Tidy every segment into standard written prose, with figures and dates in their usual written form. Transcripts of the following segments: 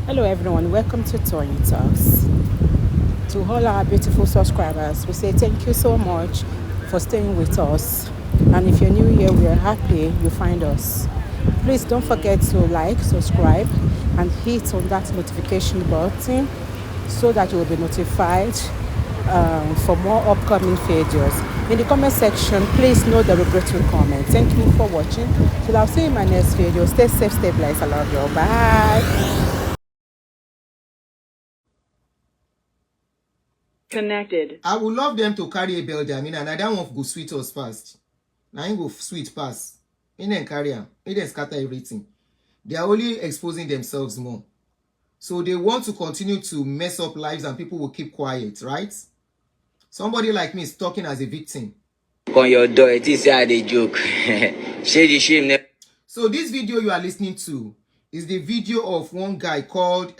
Hello everyone, welcome to Tony Talks. To all our beautiful subscribers, we say thank you so much for staying with us. And if you're new here, we are happy you find us. Please don't forget to like, subscribe, and hit on that notification button so that you will be notified for more upcoming videos. In the comment section, please note the regretful comment. Thank you for watching. Till I'll see you in my next video. Stay safe, stay blessed. I love you. Bye. Connected. I would love them to carry Abel, Damina, and I don't want to go sweet us fast. Now I go sweet pass. They then carry them. They then scatter everything. They are only exposing themselves more. So they want to continue to mess up lives and people will keep quiet, right? Somebody like me is talking as a victim. On your door, it is a joke. Shame. So this video you are listening to is the video of one guy called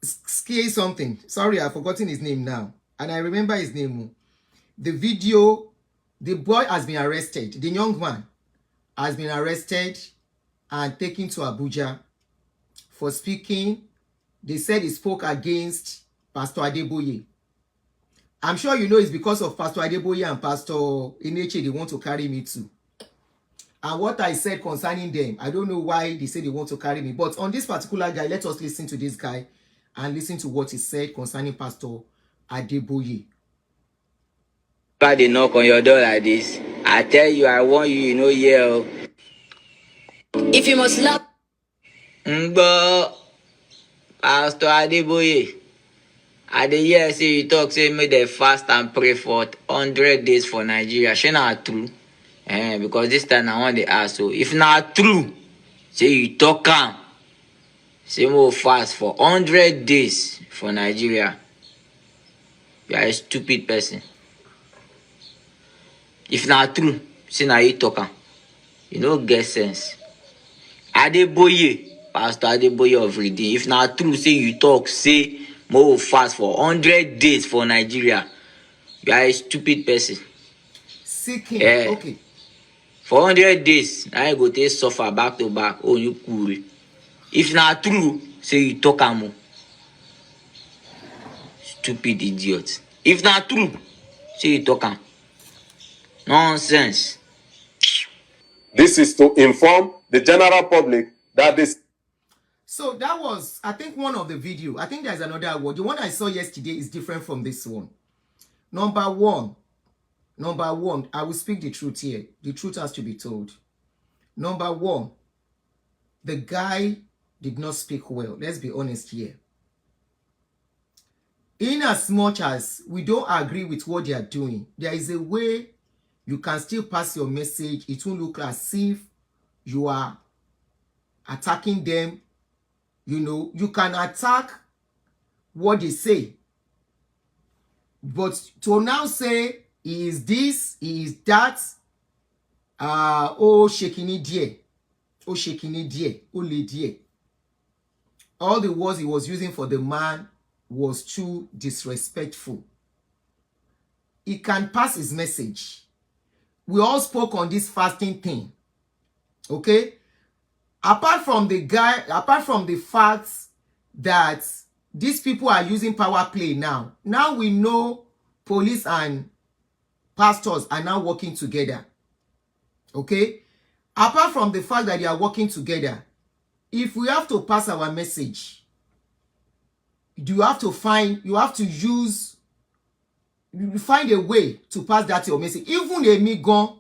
Skay something. Sorry, I've forgotten his name now. And I remember his name. The video, the boy has been arrested. The young man has been arrested and taken to Abuja for speaking. They said he spoke against Pastor Adeboye. I'm sure you know it's because of Pastor Adeboye and Pastor Eneche they want to carry me too. And what I said concerning them, I don't know why they say they want to carry me. But on this particular guy, let us listen to this guy and listen to what he said concerning Pastor Adeboye. But they knock on your door like this. I tell you, I want you, you know, yeah. If you must love But Pastor Adeboye, I dey hear say you talk say make they fast and pray for 100 days for Nigeria. She not true. Because this time I want the ask. So if not true, say you talk say more fast for 100 days for Nigeria. You are a stupid person. If not true, say now you talk you no get sense. Adeboye, Pastor Adeboye of Redeem. If not true, say you talk, say more fast for 100 days for Nigeria. You are a stupid person. Seeking, okay. For 100 days, I go take suffer back to back. Oh, you cool. If not true, say you talk more. Stupid idiot. If not true, say you talk nonsense. This is to inform the general public that this. So that was, I think, one of the video. I think there's another one. The one I saw yesterday is different from this one. Number one, I will speak the truth here. The truth has to be told. Number one, the guy did not speak well. Let's be honest here. In as much as we don't agree with what they are doing, there is a way you can still pass your message. It won't look as if you are attacking them. You know, you can attack what they say. But to now say, he is this, he is that, oh, shekini die, oh, shekini die, oh, lady. All the words he was using for the man was too disrespectful. He can pass his message. We all spoke on this fasting thing. Okay? Apart from the fact that these people are using power play now. Now we know police and pastors are now working together. Okay? Apart from the fact that they are working together, if we have to pass our message, you have to find a way to pass that your message. Even a me gone,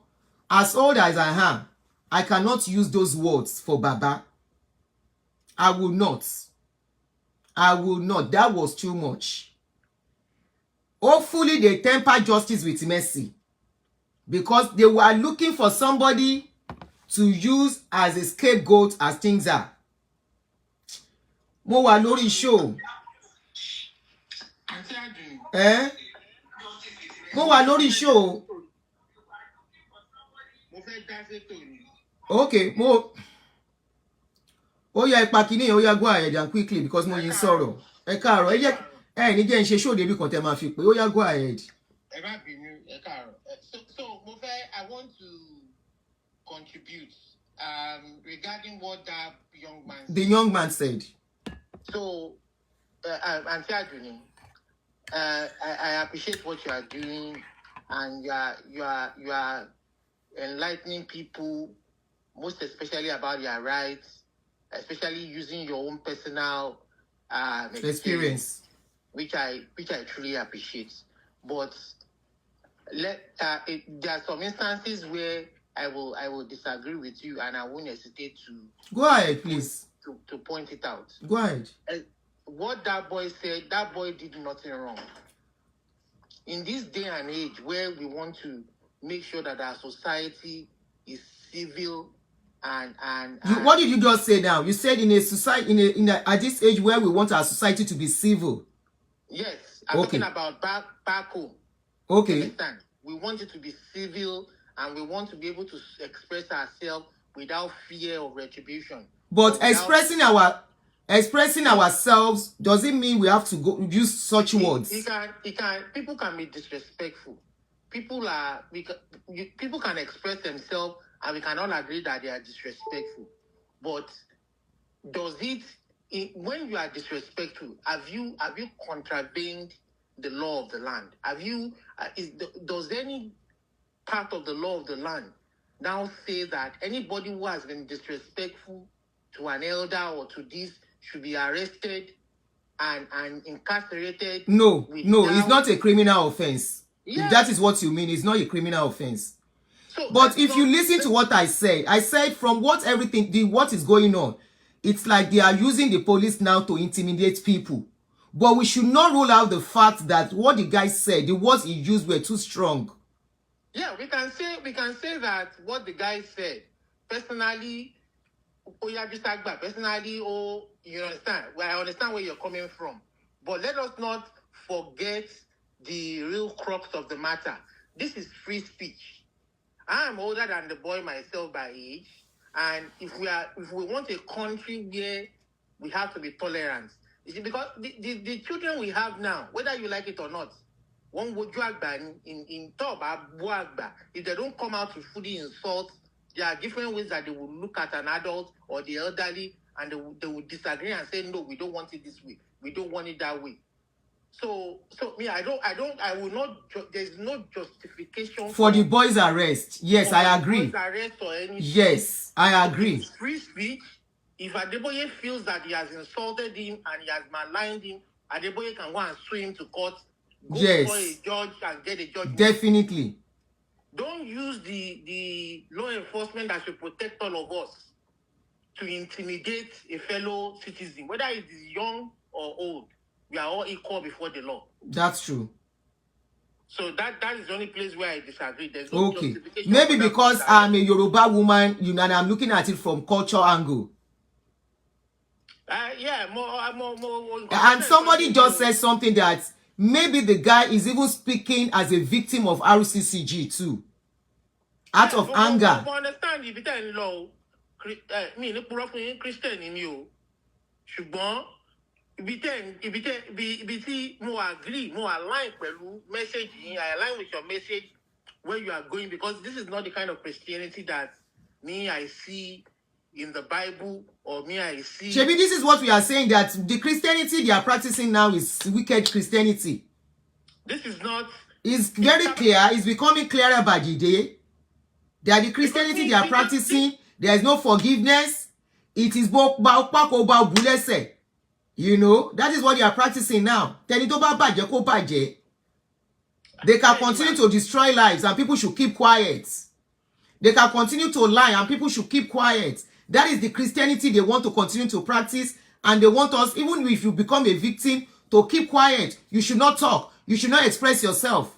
as old as I am, I cannot use those words for Baba. I will not. That was too much. Hopefully they temper justice with mercy. Because they were looking for somebody to use as a scapegoat as things are. Mo wà lórí show. Mo wà lórí show. Okay, mo. Oh yeah, Pakini, oh yeah, go ahead and quickly because mo yin sọ̀rọ̀. Ẹ káàárọ̀, ẹ jẹ́ ní jẹ́ ń ṣe show débi kan tẹ́ máa fi pé. Oh yeah, go ahead. So I want to contribute regarding what that the young man said. So, Auntie Aduni, I appreciate what you are doing, and you are enlightening people, most especially about their rights, especially using your own personal experience, which I truly appreciate. But there are some instances where I will disagree with you, and I won't hesitate to go ahead, please, to point it out. Go ahead. What that boy said, that boy did nothing wrong. In this day and age where we want to make sure that our society is civil and what did you just say now? You said in a society, at this age where we want our society to be civil. Yes, I'm talking about back home. Okay. Understand? We want it to be civil, and we want to be able to express ourselves without fear of retribution. But expressing ourselves doesn't mean we have to go use such words. People can be disrespectful. People can express themselves, and we can all agree that they are disrespectful. But when you are disrespectful, have you contravened the law of the land? Does any part of the law of the land now say that anybody who has been disrespectful to an elder or to this should be arrested and incarcerated? No, it's not a criminal offense. Yeah. If that is what you mean, it's not a criminal offense. But if you listen to what I said from what is going on, it's like they are using the police now to intimidate people. But we should not rule out the fact that what the guy said, the words he used were too strong. Yeah, we can say that what the guy said, personally, you understand? Well, I understand where you're coming from. But let us not forget the real crux of the matter. This is free speech. I am older than the boy myself by age. And if we want a country where we have to be tolerant, you see, because the children we have now, whether you like it or not, one would drag in Toba, if they don't come out to fully insult, there are different ways that they will look at an adult or the elderly, and they will disagree and say, no, we don't want it this way. We don't want it that way. So me, I will not. There's no justification for the boys' arrest. Yes, I agree. Boys' arrest or anything. Yes, I agree. It's free speech. If Adeboye feels that he has insulted him and he has maligned him, Adeboye can go and sue him to court. Go for a judge and get a judgment. Definitely. Don't use the law enforcement that should protect all of us to intimidate a fellow citizen, whether it is young or old. We are all equal before the law. That's true. So that is the only place where I disagree. There's no justification. Maybe because I'm a Yoruba woman, and I'm looking at it from culture angle. More. And somebody just said something that maybe the guy is even speaking as a victim of RCCG too. Out of anger. I understand if it's in law. Me, Christian in you. Ṣùgbọ́n ibi tí mo agree, mo align pẹ̀lú message yín, I align with your message where you are going, because this is not the kind of Christianity that I see in the Bible, or I see. Shebi, this is what we are saying, that the Christianity they are practicing now is wicked Christianity. This is not. It's very clear. It's becoming clearer by the day. That the Christianity they are practicing, there is no forgiveness. It is bulese. You know, that is what they are practicing now. They can continue to destroy lives and people should keep quiet. They can continue to lie and people should keep quiet. That is the Christianity they want to continue to practice, and they want us, even if you become a victim, to keep quiet. You should not talk. You should not express yourself.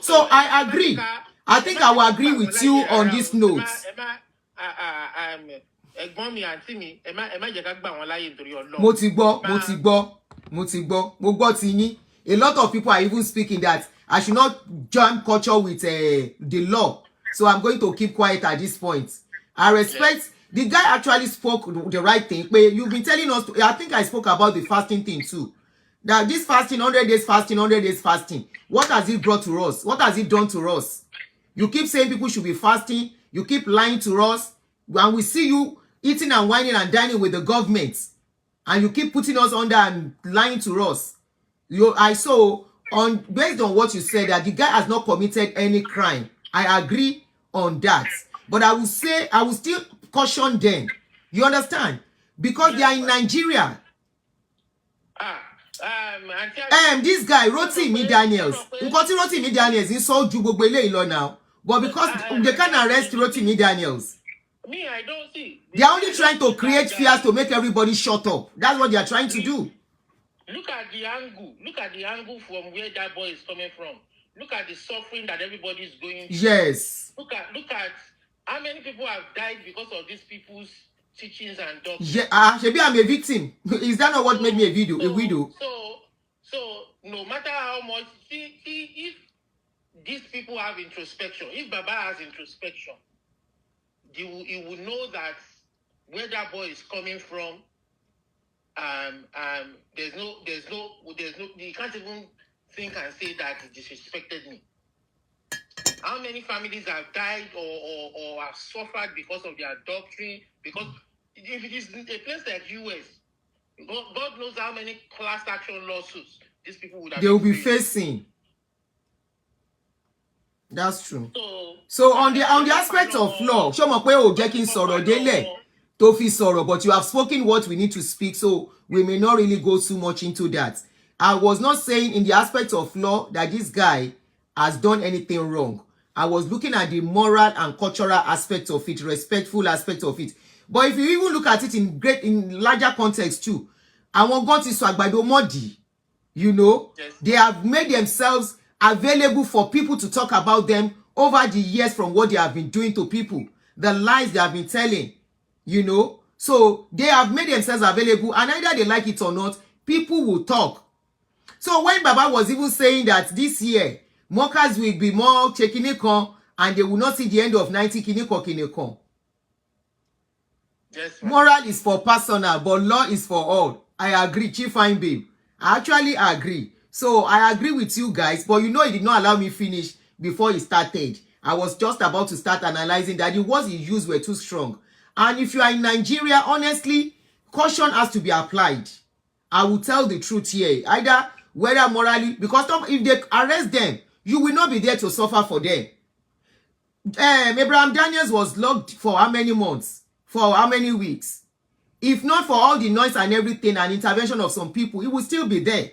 So I agree. I think I will agree with you on this note. Mo ti gbọ́. A lot of people are even speaking that I should not join culture with the law. So I'm going to keep quiet at this point. I respect the guy actually spoke the right thing. But you've been telling us, I think I spoke about the fasting thing too. That this fasting, 100 days fasting, 100 days fasting, what has it brought to us? What has it done to us? You keep saying people should be fasting. You keep lying to us. And we see you eating and whining and dining with the government, and you keep putting us under and lying to us. I saw based on what you said that the guy has not committed any crime. I agree on that, but I will still caution them. You understand? Because they are in Nigeria. This guy Rotimi Daniels, nǹkan tí Rotimi Daniels ń sọ ju gbogbo eléyìí lọ now, but because they can't arrest Rotimi Daniels. Me, I don't see. They are only trying to create fears to make everybody shut up. That's what they are trying to do. Look at the angle. Look at the angle from where that boy is coming from. Look at the suffering that everybody is going through. Yes. Look at how many people have died because of these people's teachings and doctrines. Yeah, maybe I'm a victim. Is that not what made me a widow? So no matter how much, see if these people have introspection, if Baba has introspection, he will know that where that boy is coming from, there's no, you can't even think and say that he disrespected me. How many families have died or have suffered because of their doctrine? Because if it is a place like US, God knows how many class action lawsuits these people would have. They will be facing. That's true. So on the aspect of law, show mo pe o jẹ́ kí n sọ̀rọ̀ délẹ̀ tó fi sọ̀rọ̀, but you have spoken what we need to speak, so we may not really go too much into that. I was not saying in the aspect of law that this guy has done anything wrong. I was looking at the moral and cultural aspect of it, respectful aspect of it. But if you even look at it in larger context too, àwọn gan ti sọ àgbàdo mọ́dì, you know, yes. They have made themselves available for people to talk about them over the years from what they have been doing to people, the lies they have been telling, you know. So they have made themselves available, and either they like it or not, people will talk. So when Baba was even saying that this year, mockers will be more chekinikon, and they will not see the end of 90 kinikon. Yes, moral is for personal, but law is for all. I agree, Chief Fine Babe. I actually agree. So I agree with you guys, but you know he did not allow me finish before he started. I was just about to start analyzing that the words he used were too strong. And if you are in Nigeria, honestly, caution has to be applied. I will tell the truth here. Either whether morally, because if they arrest them, you will not be there to suffer for them. Abraham Daniels was locked for how many months? For how many weeks? If not for all the noise and everything and intervention of some people, he will still be there.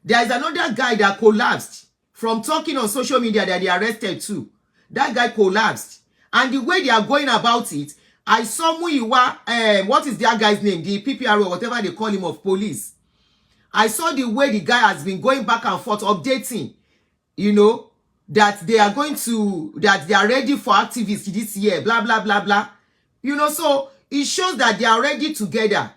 There is another guy that collapsed from talking on social media that they arrested too. That guy collapsed. And the way they are going about it, I saw Muyiwa, what is that guy's name? The PPR or whatever they call him of police. I saw the way the guy has been going back and forth updating, you know, that they are ready for activists this year, blah, blah, blah, blah. You know, so it shows that they are ready together.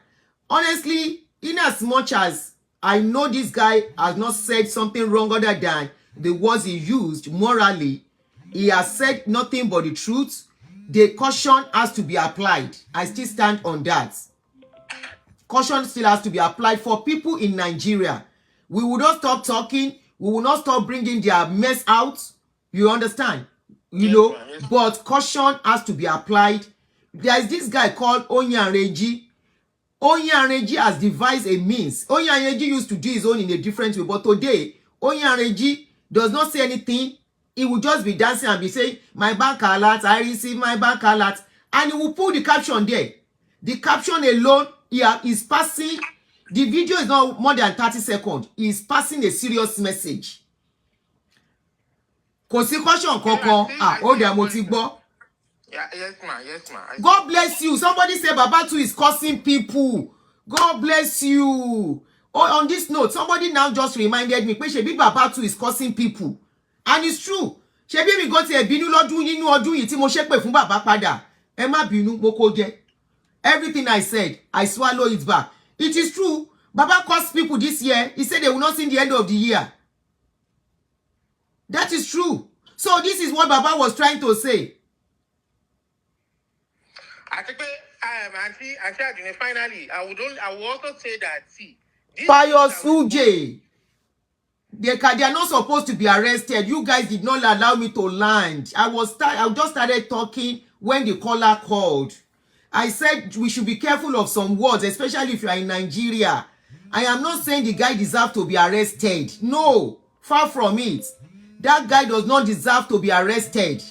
Honestly, in as much as I know this guy has not said something wrong other than the words he used morally, he has said nothing but the truth. The caution has to be applied. I still stand on that. Caution still has to be applied for people in Nigeria. We will not stop talking. We will not stop bringing their mess out. You understand? You know, but caution has to be applied. There is this guy called Onyanreji. Onyanreji has devised a means. Onyanreji used to do his own in a different way, but today, Onyanreji does not say anything. He will just be dancing and be saying, my bank alert, I receive my bank alert. And he will put the caption there. The caption alone is passing. The video is not more than 30 seconds. He is passing a serious message. Kò sí caution kankan. Ó dẹ̀ mo ti gbọ́. Yeah, yes, ma. God bless you. Somebody say Baba too is cursing people. God bless you. Oh, on this note, somebody now just reminded me, Shebi Baba too is cursing people. And it's true. Shebi mi go ti e bínú lọ́dún nínú ọdún yìí tí mo ṣépè fún Baba padà. Ẹ má bínú, mo kó jẹ. Everything I said, I swallow it back. It is true. Baba cursed people this year. He said they will not see the end of the year. That is true. So this is what Baba was trying to say. I think, Auntie, finally, I will also say that, see, Pius Uj, they are not supposed to be arrested. You guys did not allow me to land. I just started talking when the caller called. I said we should be careful of some words, especially if you are in Nigeria. I am not saying the guy deserves to be arrested. No, far from it. That guy does not deserve to be arrested.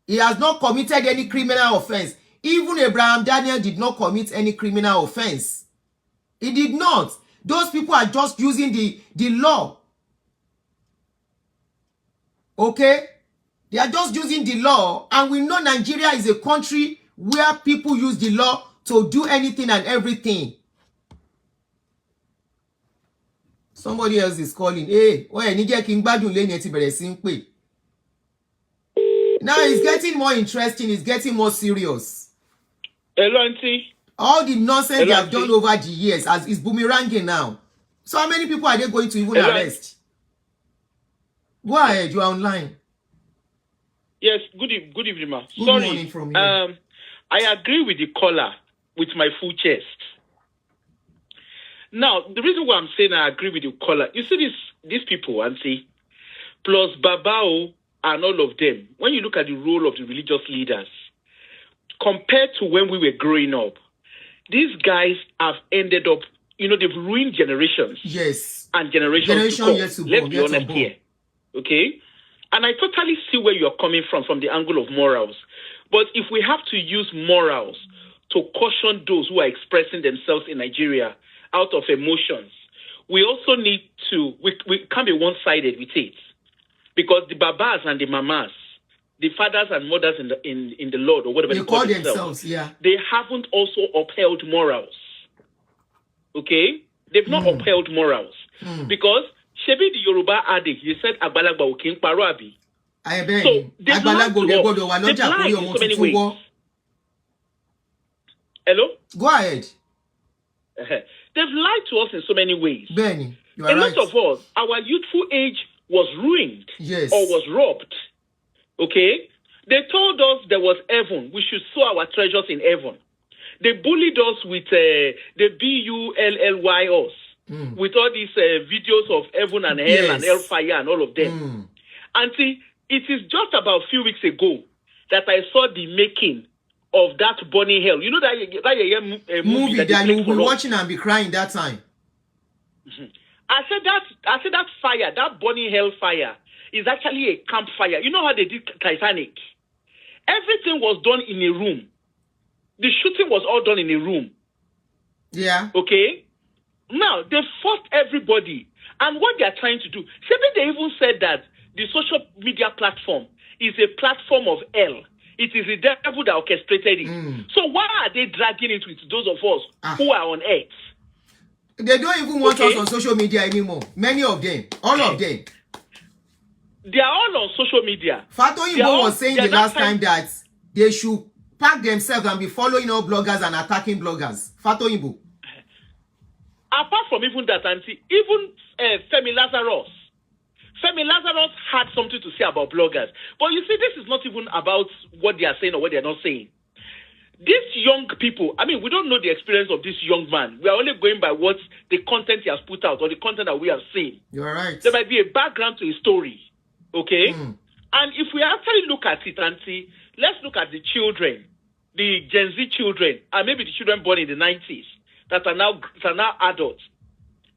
He has not committed any criminal offense. Even Abraham Daniel did not commit any criminal offense. He did not. Those people are just using the law. Okay? They are just using the law. And we know Nigeria is a country where people use the law to do anything and everything. Somebody else is calling. Hey, now it's getting more interesting. It's getting more serious. Hello, Auntie. All the nonsense Hello, they have done over the years is boomeranging now. So how many people are they going to even arrest? Go ahead, you are online. Yes, good evening, ma. Good Sorry. morning from you. I agree with the caller with my full chest. Now, the reason why I'm saying I agree with the caller, you see these people, Auntie, plus Babao and all of them, when you look at the role of the religious leaders, compared to when we were growing up, these guys have ended up, they've ruined generations. Yes. And generations to come. Yes, Let's be honest here. Okay? And I totally see where you're coming from the angle of morals. But if we have to use morals to caution those who are expressing themselves in Nigeria out of emotions, we also need to, we can't be one-sided with it. Because the babas and the mamas, the fathers and mothers in the Lord, or whatever they call themselves, yeah, they haven't also upheld morals. Okay? They've not upheld morals. Because Shebi the Yoruba adage, you said Agbalagba Okin Parabi. So they've lied to us. They've lied in so many ways. Hello? Go ahead. They've lied to us in so many ways. Benny, you are right. A lot of us, our youthful age was ruined. Yes. Or was robbed. Okay? They told us there was heaven. We should sow our treasures in heaven. They bullied us with the BULLY us. With all these videos of heaven and hell and hellfire and all of them. And see, it is just about a few weeks ago that I saw the making of that burning hell. You know that movie that you will be watching and be crying that time. I said that fire, that burning hell fire, is actually a campfire. You know how they did Titanic? Everything was done in a room. The shooting was all done in a room. Yeah. Okay? Now, they forced everybody. And what they are trying to do, they even said that the social media platform is a platform of hell. It is the devil that orchestrated it. So why are they dragging it with those of us who are on earth? They don't even want us on social media anymore. Many of them. All of them. They are all on social media. Fatoyinbo was saying the last time that they should pack themselves and be following all bloggers and attacking bloggers. Fatoyinbo. Apart from even that, Auntie, even Femi Lazarus had something to say about bloggers. But you see, this is not even about what they are saying or what they are not saying. These young people, we don't know the experience of this young man. We are only going by what the content he has put out or the content that we have seen. You're right. There might be a background to his story. Okay? And if we actually look at it, Auntie, let's look at the children, the Gen Z children, and maybe the children born in the 90s that are now adults.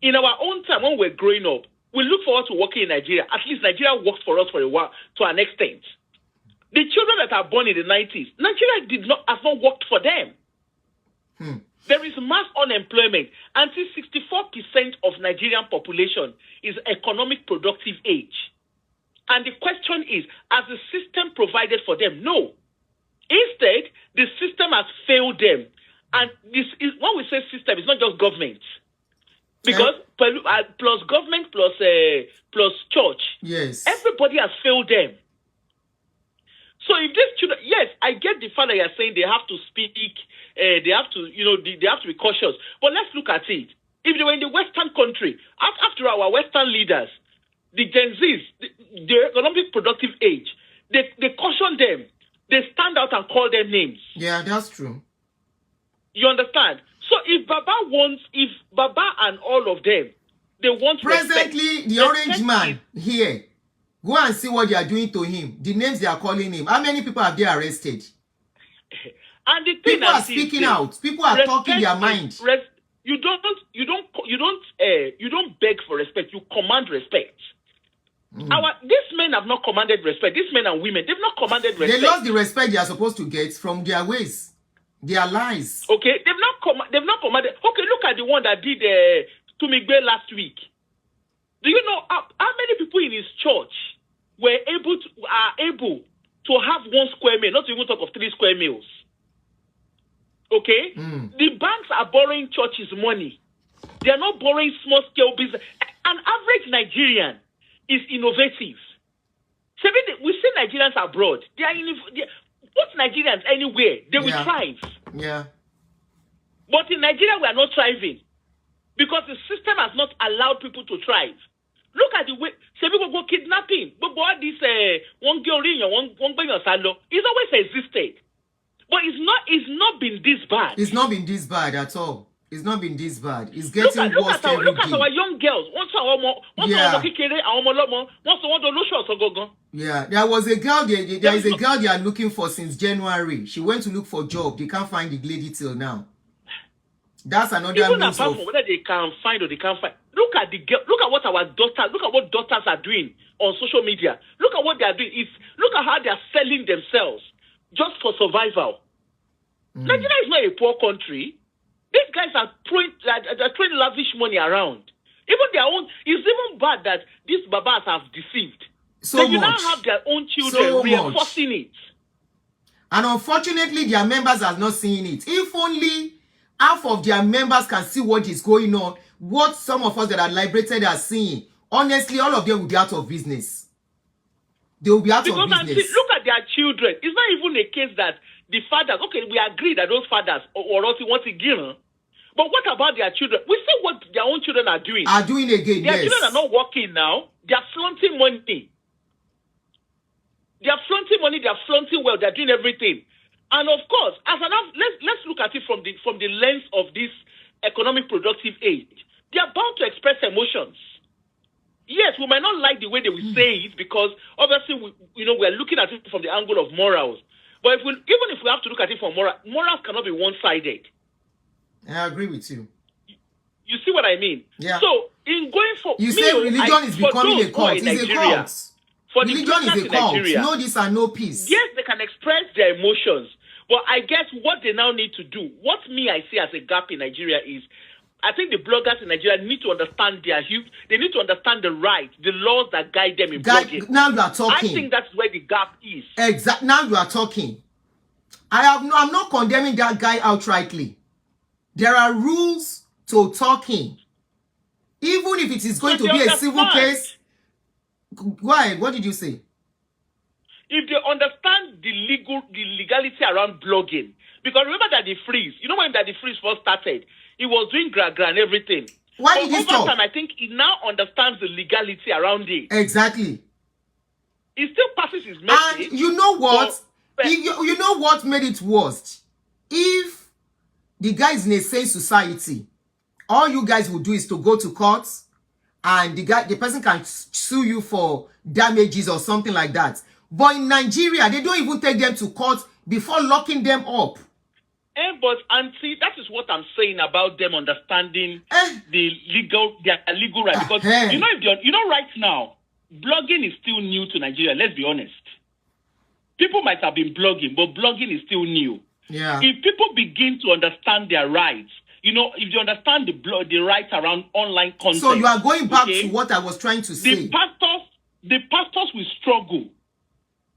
In our own time, when we're growing up, we look forward to working in Nigeria. At least Nigeria worked for us for a while, to an extent. The children that are born in the 90s, Nigeria has not worked for them. There is mass unemployment. Until 64% of Nigerian population is economic productive age. And the question is, has the system provided for them? No. Instead, the system has failed them. And this is when we say system, it's not just government. Because plus government plus church, yes, everybody has failed them. So if these children, yes, I get the fact that you're saying they have to speak, they have to, they have to be cautious. But let's look at it. If they were in the Western country, after our Western leaders, the Gen Zs, the economic productive age, they caution them. They stand out and call them names. Yeah, that's true. You understand? So if Baba and all of them, they want presently respect, the orange man here, go and see what they are doing to him. The names they are calling him. How many people have they arrested? And the thing People are speaking out. People are talking their mind. You don't beg for respect. You command respect. These men have not commanded respect. These men and women, they've not commanded respect. They lost the respect they are supposed to get from their ways, their lies. Okay, they've not commanded. Okay, look at the one that did Tumigbe last week. Do you know how many people in his church are able to have 1 square meal, not to even talk of 3 square meals? Okay, the banks are borrowing churches money. They are not borrowing small scale business. An average Nigerian is innovative. We see Nigerians abroad. What Nigerians anywhere, they will thrive. Yeah. But in Nigeria, we are not thriving because the system has not allowed people to thrive. Look at the way people go kidnapping. But what this one girl it's always existed. But it's not been this bad. It's not been this bad at all. It's not been this bad. It's getting worse every day. Look at our young girls. Yeah, there was a girl there is a girl they are looking for since January. She went to look for a job. They can't find the lady till now. That's another even news apart from whether they can find or they can't find. Look at what our daughters, look at what daughters are doing on social media. Look at what they are doing. Look at how they are selling themselves just for survival. Nigeria is not a poor country. These guys are throwing lavish money around. Even their own. It's even bad that these babas have deceived. So you much. now have their own children reinforcing it. And unfortunately, their members are not seeing it. If only half of their members can see what is going on, what some of us that are liberated are seeing, honestly, all of them will be out of business. They will be out of business. Look at their children. It's not even a case that the fathers, okay, we agree that those fathers or else want to give them. But what about their children? We see what their own children are doing. Are doing again, their yes. children are not working now. They are flaunting money. They are flaunting money. They are flaunting wealth. They are doing everything. And of course, let's look at it from the lens of this economic productive age. They are bound to express emotions. Yes, we might not like the way they will say it because obviously we are looking at it from the angle of morals. But even if we have to look at it from morals cannot be one-sided. I agree with you. You see what I mean? Yeah. So in going for you say religion is becoming a cult. It's a cult. For religion is a cult. No this and no peace. Yes, they can express their emotions. But I guess what they now need to do, what I see as a gap in Nigeria is, I think the bloggers in Nigeria need to understand they need to understand the rights, the laws that guide them in blogging. Now you are talking. I think that's where the gap is. Exactly. Now you are talking. I'm not condemning that guy outrightly. There are rules to talking. Even if it is going to be a civil case. Go ahead. What did you say? If they understand the legality around blogging, because remember that the freeze, when that the freeze first started, he was doing gra and everything. Why did he stop? Over time, I think he now understands the legality around it. Exactly. He still passes his message. And you know what? You know what made it worse? If the guy is in a sane society, all you guys will do is to go to court, and the person can sue you for damages or something like that. But in Nigeria, they don't even take them to court before locking them up. But auntie, that is what I'm saying about them understanding their legal right. Because right now, blogging is still new to Nigeria. Let's be honest. People might have been blogging, but blogging is still new. Yeah. If people begin to understand their rights, if you understand the rights around online content. So you are going back to what I was trying to say. The pastors will struggle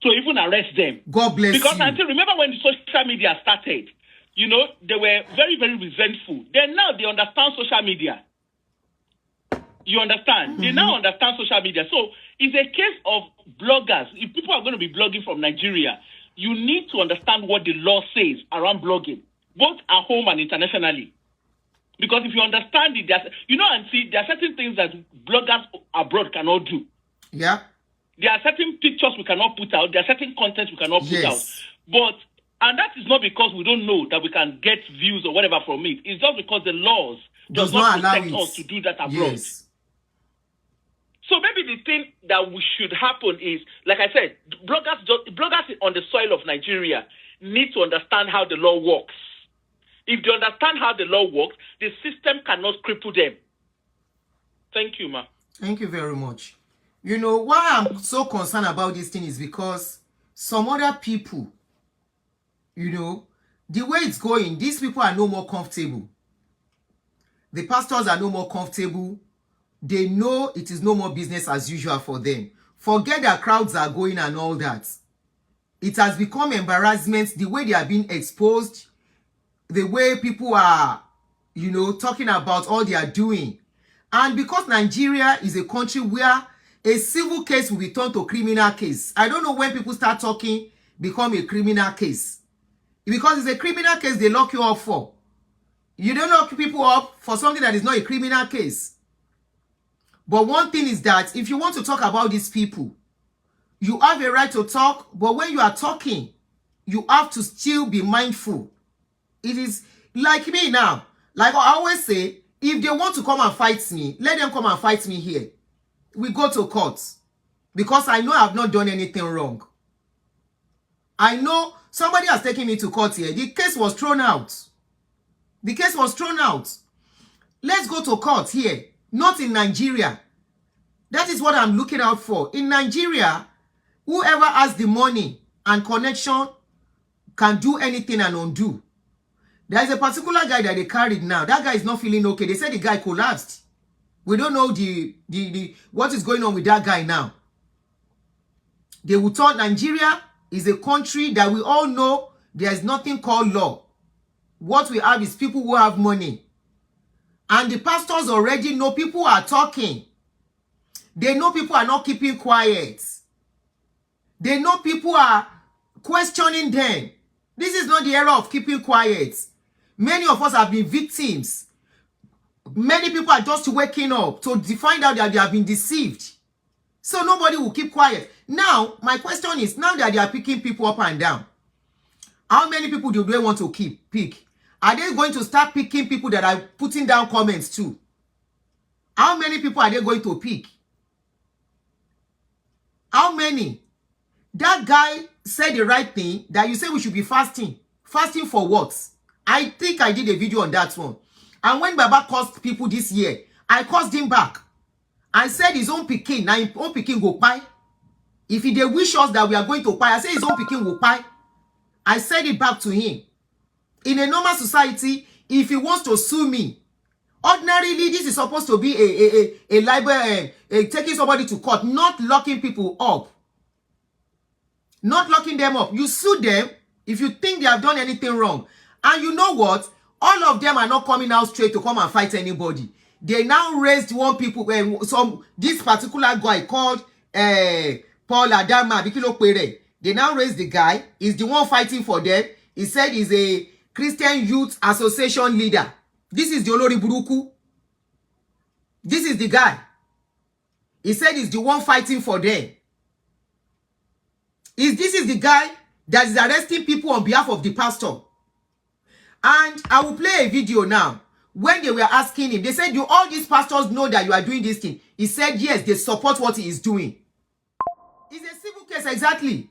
to even arrest them. God bless because you. Until remember when the social media started, they were very, very resentful. Then now they understand social media. You understand? They now understand social media. So it's a case of bloggers. If people are going to be blogging from Nigeria, you need to understand what the law says around blogging, both at home and internationally. Because if you understand it, there are certain things that bloggers abroad cannot do. Yeah. There are certain pictures we cannot put out. There are certain contents we cannot put out. And that is not because we don't know that we can get views or whatever from it. It's just because the laws does not protect us to do that abroad. Yes. So maybe the thing that should happen is, like I said, bloggers on the soil of Nigeria need to understand how the law works. If they understand how the law works, the system cannot cripple them. Thank you, ma. Thank you very much. You know, why I'm so concerned about this thing is because some other people, you know, the way it's going, these people are no more comfortable. The pastors are no more comfortable. They know it is no more business as usual for them. Forget that crowds are going and all that. It has become embarrassment, the way they are being exposed, the way people are, you know, talking about all they are doing. And because Nigeria is a country where a civil case will be turned to criminal case. I don't know when people start talking, become a criminal case. Because it's a criminal case they lock you up for. You don't lock people up for something that is not a criminal case. But one thing is that if you want to talk about these people, you have a right to talk, but when you are talking, you have to still be mindful. It is like me now. Like I always say, if they want to come and fight me, let them come and fight me here. We go to court. Because I know I have not done anything wrong. I know somebody has taken me to court here. The case was thrown out. The case was thrown out. Let's go to court here. Not in Nigeria. That is what I'm looking out for. In Nigeria, whoever has the money and connection can do anything and undo. There is a particular guy that they carried now. That guy is not feeling okay. They said the guy collapsed. We don't know what is going on with that guy now. They will thought Nigeria is a country that we all know there is nothing called law. What we have is people who have money. And the pastors already know people are talking. They know people are not keeping quiet. They know people are questioning them. This is not the era of keeping quiet. Many of us have been victims. Many people are just waking up to find out that they have been deceived. So nobody will keep quiet. Now, my question is, now that they are picking people up and down, how many people do they want to pick? Are they going to start picking people that are putting down comments too? How many people are they going to pick? How many? That guy said the right thing, that you say we should be fasting. Fasting for what? I think I did a video on that one. And when Baba cursed people this year, I cursed him back. I said his own pikin, now his own pikin go pie. If they wish us that we are going to pie, I said his own pikin will pie. I said it back to him. In a normal society, if he wants to sue me, ordinarily this is supposed to be a libel, taking somebody to court, not locking people up. Not locking them up. You sue them if you think they have done anything wrong. And you know what? All of them are not coming out straight to come and fight anybody. They now raised one people, this particular guy called Paul Adama Bikilo Pere. They now raised the guy. He's the one fighting for them. He said he's a Christian Youth Association leader. This is the Olori Buruku. This is the guy. He said he's the one fighting for them. This is the guy that is arresting people on behalf of the pastor. And I will play a video now. When they were asking him, they said, do all these pastors know that you are doing this thing? He said, yes, they support what he is doing. It's a civil case, exactly.